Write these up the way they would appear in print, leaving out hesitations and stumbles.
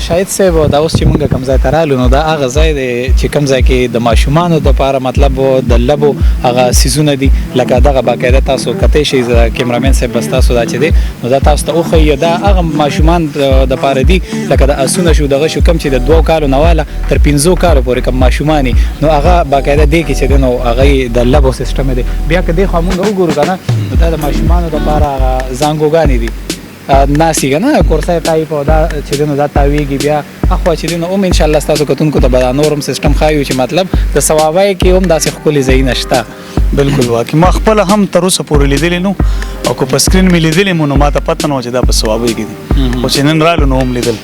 شاید صاحب دا اوس چې مونږ کوم ځای ته رالو نو دا هغه ځای دی چې کوم ځای کې د ماشومانو دپاره مطلب د لبو هغه څیزونه دي لکه دغه باقاعده تاسو کتی شئ کیمرامین صاحب بس تاسو دا چې دی نو دا تاسو ته وښیي دا هغه ماشومان دپاره دي لکه د اسونه شو دغه شو کوم چې د 2 کالو نه واله تر 15 کالو پورې کوم ماشومان دي نو هغه باقاعده دی کې چې دی نو هغه د لبو سیستم دی بیا که دی خوا مونږ وګورو که نه نو دا د ماشومانو دپاره هغه زانګوګانې دي ناسي که نه کورسۍ ټایپ او دا چې دی نو دا تاویږي بیا اخوا چې دی نو هم انشاءالله ستاسو کتونکو ته به نور هم سیسټم ښایو چې مطلب د ثوابۍ کې هم داسې ښکلي ځایونه شته بالکل واقعي ما خپله هم تر اوسه پورې لیدلی نو او که په سکرین مې لیدلی مو نو ما ته پته نه وه چې دا په ثوابۍ کې دي خو چې نن رالو نو هم لیدل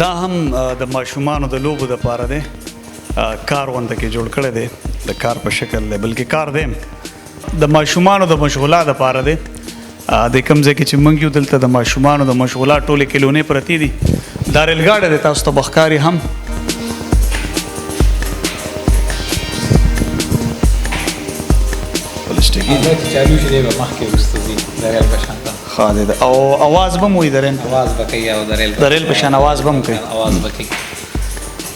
دا هم د ماشومانو د لوبو دپاره دی کار غونډه کې جوړ کړی دی د کار په شکل دی بلکې کار دی د ماشومانو د مشغولا دپاره دی د کوم ځای کې چې موږ یو دلته د ماشومانو د مشغولا ټولې کلونې پرتې دي دا ریلګاډی دی تاسو ته به ښکاري هم چالو شي دی به مخکې وروسته ځي د ریل په شان ښه دی او اواز به هم وي د ریل اواز به کوي او د ریل په شان اواز به هم کوي اواز به کوي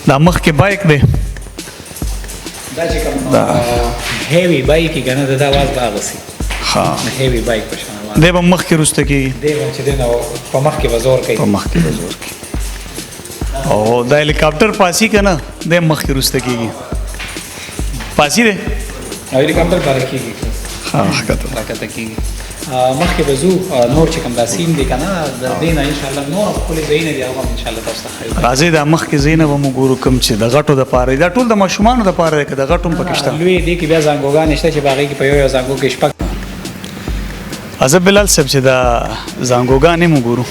دا مخکې بایک دی دا چې کوم هیوي بایک که نه د اواز به هغه سي ښه د هیوي بایک په شان اواز دی به مخکې وروسته کېږي دی به چې دی نو په مخکې به زور کوي په مخکې به زور کوي او دا هلیکاپټر پاسي که نه دی مخکې وروسته کېږي پاسي دی او هلیکاپټر باره کېږي ښکته راکته کېږي مخکې به ځو نور چې کوم دا سیم دی که نه د دې نه انشاءالله نور ښکلي ځایونه دي هغه هم انشاءالله تاسو ته ښایو راځئ دا مخکې ځایونه به مو ګورو کوم چې د غټو دپاره دا ټول د ماشومانو دپاره دی که د غټو هم پکې شته لوی دې کې بیا زانګوګانې شته چې په هغې کې په یو زانګو کې شپږ زه بلال صاحب چې دا زانګوګانې مو ګورو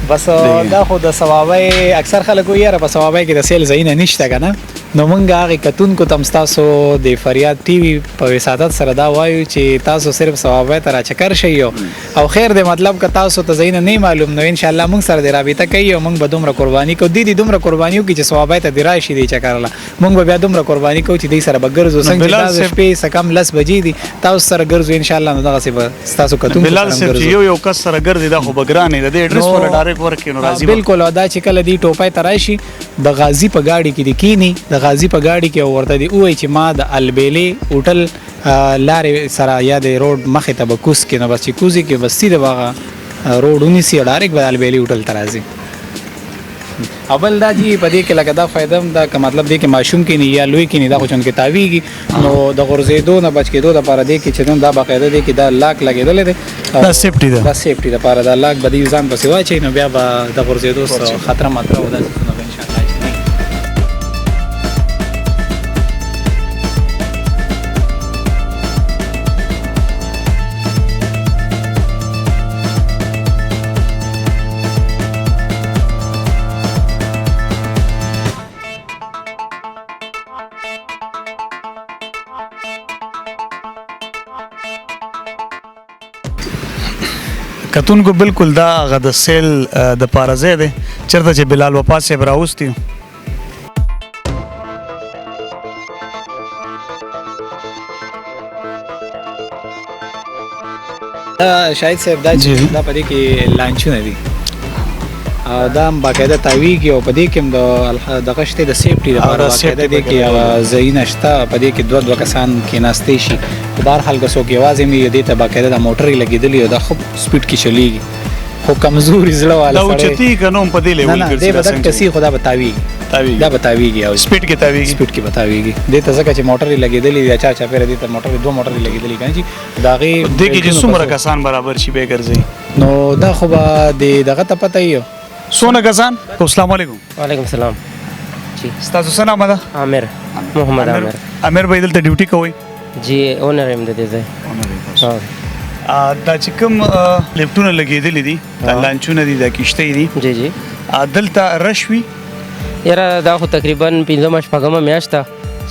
بس دا خو د ثوابۍ اکثر خلک وایي یاره په ثوابۍ کې د سیل ځایونه نشته که نه نو موږ هغې کتونکو ته هم ستاسو د فریاد ټي وي په وساطت سره دا وایو چې تاسو صرف ثوابۍ ته راچکر شئ او خیر دی مطلب که تاسو ته ځایونه نه معلوم نو انشاءالله موږ سره د رابطه کوي او موږ به دومره قرباني کوو دي دومره قرباني وکړي چې ثوابۍ ته دې راشي دی چکرله موږ به بیا دومره قرباني کوو چې دوی سره به ګرځو څنګه چې دا د شپې څه کم 10 بجې دي تاسو سره ګرځو انشاءالله نو دغسې به ستاسو کتونکو بلال صاحب چې یو کس سره ګرځي دا خو به ګران دی د دې اډرس ولا ډایرکټ ورکړي نو راځي بالکل او دا چې کله دی ټوپۍ ته راشي د غازي په ګاډي کې دی کینی د غازي په ګاډي کې ورته دی وایي چې ما د البیلې هوټل لارې سره یا د روډ مخې ته به کوز کې نو بس چې کوزي کې بس سیده به هغه روډ ونیسي او ډایرکټ به البیلې هوټل ته راځي او بل دا جی په دې کې لکه دا فایده هم دا که مطلب دی کې ماشوم کې نه یا لوی کې نه دا خو چونکې تاویږي نو د غورځېدو نه بچ کېدو دپاره دی کې چې دا باقاعده دی کې دا لاک لګېدلی دی دا سیفټي ده دا سیفټي دپاره دا لاک به دوی ځان پسې واچوي نو بیا به د غورځېدو خطره مطره او داسې څه نه به انشاءالله کتونکو بالکل دا هغه د سیل د پاره ځای دی چېرته چې بلال وفا صاحب راوستي شاهد صاحب دا چې دا په دې کې لانچونه دي او دا هم باقاعده تاویږي او په دې کې هم دغه شته د سیفټي دپاره باقاعده دې کې هغه ځایونه شته په دې کې دوه کسان کېناستی شي په بهرحال که څوک یوازې هم وي دې ته باقاعده دا موټر یې لګېدلي او دا ښه سپیډ کې چلیږي خو کمزوري زړه والا دا اوچتي که نه هم په دې لیول ګرځي دی به دک کسي خو دا به تاویږي دا به تاویږي او سپیډ کې تاویږي سپیډ کې به تاویږي دې ته ځکه چې موټر یې لګېدلي یا چا چاپېره دې ته موټر دوه موټر یې لګېدلي که نه چې د هغې دې کې چې څومره کسان برابر شي بیا ګرځي نو دا خو به دغه ته پته یي څونه کسان السلام علیکم وعلیکم السلام جی ستاسو څه نام ده عامر محمد عامر امیر بھائی دلته ډیوټي کوئ جی اونر يم د دې ځای دا چې کوم لفټونه لګېدلي دي دا لانچونه دي دا کښتۍ دي جی جی دلته رش وي یاره دا خو تقریبا 15 شپږمه میاشت ده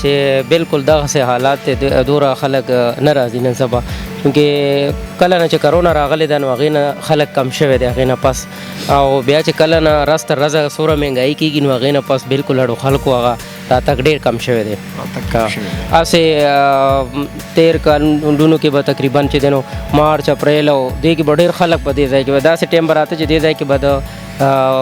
چې بالکل دغسې حالات دوره خلک نه راځي نن سبا چې کله نه چې کرونا راغلی ده نو هغې نه خلک کم شوی دی هغې نه پس او بیا چې کله نه رس تر رزه څومره مهنګایي کېږي نو هغې نه پس بلکل اړو خلکو هغه راتګ ډېر کم شوی دی هسې تېر کلونو کې به تقریبا چې دی نو مارچ اپریل او دې کې به ډېر خلک په دې ځای کې به داسې ټایم به راته چې دې ځای کې به د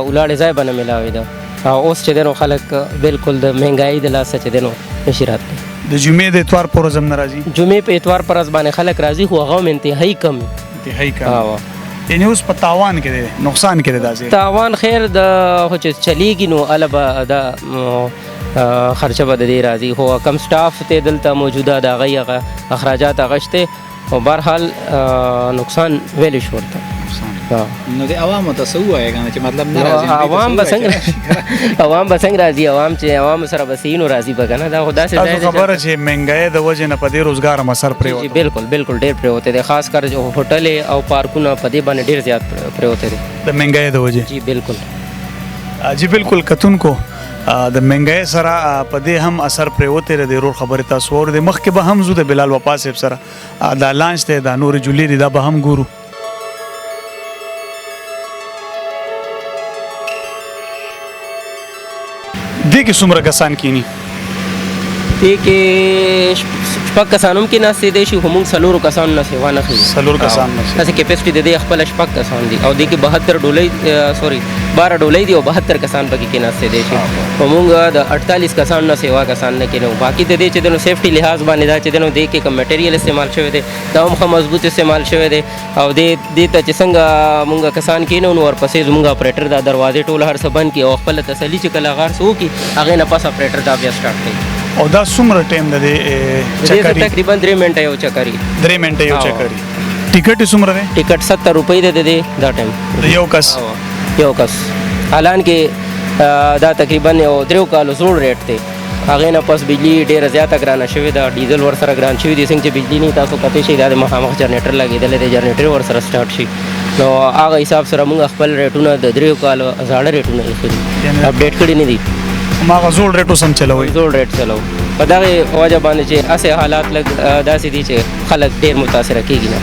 ولاړې ځای به نه میلاوي ده او اوس چې دی نو خلک بلکل د مهنګایي د لاسه چې دی نو نشي راتلی د جمعې د اتوار پر ورځ هم نه راځي جمعې په اتوار پر ورځ باندې خلک راځي خو هغه هم انتهایي کم انتهایي کم یعنې اوس په تاوان کې دی نقصان کې دی دا ځای تاوان خیر د خو چې چلیږي نو هله به دا خرچه به د دې راځي خو کم سټاف ته دلته موجوده د هغوی هغه اخراجات هغه شته او بهرحال نقصان ویلی شو ورته نو د عوامو ته څه ووایې که نه چې مطلب نه راځي عوام به څنګه عوام به څنګه راځي عوام چې عوامو سره به صحیح نو راځي به که نه دا خو داسې ځای دی خبره چې مهنګایي د وجې نه په دې روزګار هم اثر پرېوتی بلکل بلکل ډېر پرېوتی دی خاص کر هوټلې او پارکونه په دې باندې ډېر زیات پرېوتی دی د مهنګایي د وجې جی بلکل جی بلکل کتونکو د مهنګایي سره په دې هم اثر پرېوتی دی د رور خبرې تاسو واورېدې مخکې به هم ځو د بلال وفا صاحب سره دا لانچ دی دا نورې جولې دي دا به هم ګورو دې کې څومره کسان کینی دې کې شپږ کسان هم کې ناستې دی شي خو موږ څلورو کسانو نه سیوا نه ښیي څلور کسان نشي داسې کیپیسټي د دې خپله شپږ کسان دي او دې کې 72 ډولۍ سوري 12 ډولۍ دي او 72 کسان پکې کې ناستې دی شي خو موږ د 48 کسانو نه سیوا کسان نه کینو باقي د دې چې د نو سیفټي لحاظ باندې دا چې د نو دې کې کوم میټیریل استعمال شوی دی دا هم ښه مضبوط استعمال شوی دی او دې ته چې څنګه موږ کسان کینو نو ورپسې زموږ اپریټر دا دروازې ټول هر څه بند کړي او خپله تسلي چې کله غار څه وکړي هغې نه پس اپریټر دا بیا سټارټ کوي او دا څومره ټایم د دې چکري تقریبا 3 منټه یو چکري 3 منټه یو چکري ټیکټ یې څومره دی ټیکټ 70 روپۍ دی د دې دا ټایم د یو کس یو کس حالان کې دا تقریبا یو 3 کالو زوړ ریټ دی هغې نه پس بجلی ډېره زیاته ګرانه شوې ده ډیزل ورسره ګران شوي دي څنګه چې بجلی نه تاسو کتی شئ دا د مخامخ جنریټر لګېدلی دی جنریټر ورسره سټارټ شي نو هغه حساب سره موږ خپل ریټونه د 3 کالو زاړه ریټونه ایښي دي اپډیټ کړي نه دي هماغه زوړ ریټ اوس هم چلوئ زوړ ریټ چلو په دغې وجه باندې چې هسې حالات لږ داسې دي چې خلک ډېر متاثره کېږي نه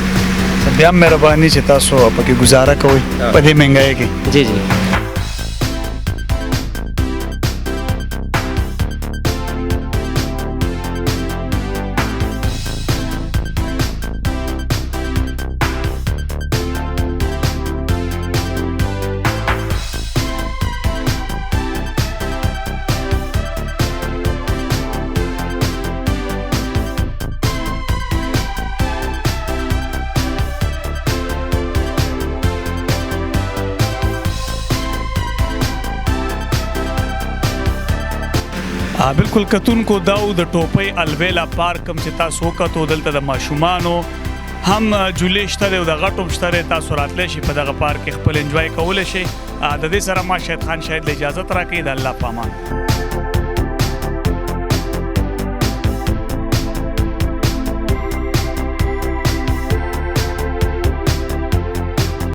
بیا هم مهرباني چې تاسو پکې ګزاره کوئ په دې مهنګایي کې جی جی بالکل کتونکو دا د ټوپۍ الویلا پارک کوم چې تاسو وکتو دلته د ماشومانو هم جولې شته دی او د غټو هم شته دی تاسو راتلی شئ په دغه پارک کې خپل انجوای کولی شئ د دې سره ما شهید خان شاهد له اجازت راکوي د الله په امان